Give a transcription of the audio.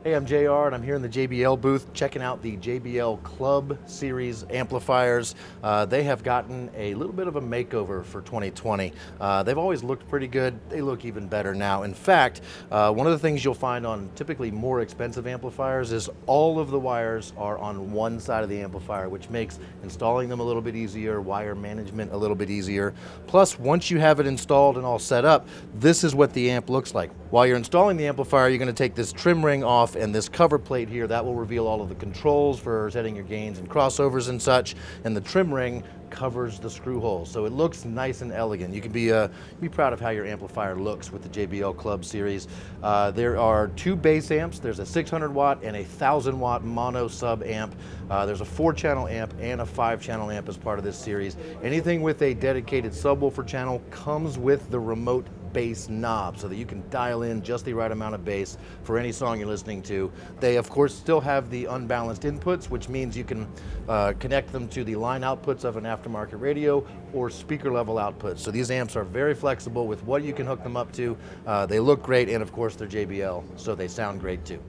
Hey, I'm JR and I'm here in the JBL booth checking out the JBL Club series amplifiers. They have gotten a little bit of a makeover for 2020. They've always looked pretty good. They look even better now. In fact, one of the things you'll find on typically more expensive amplifiers is all of the wires are on one side of the amplifier, which makes installing them a little bit easier, wire management a little bit easier. Plus, once you have it installed and all set up, this is what the amp looks like. While you're installing the amplifier, you're going to take this trim ring off and this cover plate here. That will reveal all of the controls for setting your gains and crossovers and such. And the trim ring covers the screw hole, so it looks nice and elegant. You can be proud of how your amplifier looks with the JBL Club series. There are two bass amps. There's a 600 watt and a 1000 watt mono sub amp. There's a 4-channel amp and a 5-channel amp as part of this series. Anything with a dedicated subwoofer channel comes with the remote bass knob so that you can dial in just the right amount of bass for any song you're listening to. They of course still have the unbalanced inputs, which means you can connect them to the line outputs of an aftermarket radio or speaker level outputs. So these amps are very flexible with what you can hook them up to. They look great, and of course they're JBL, so they sound great too.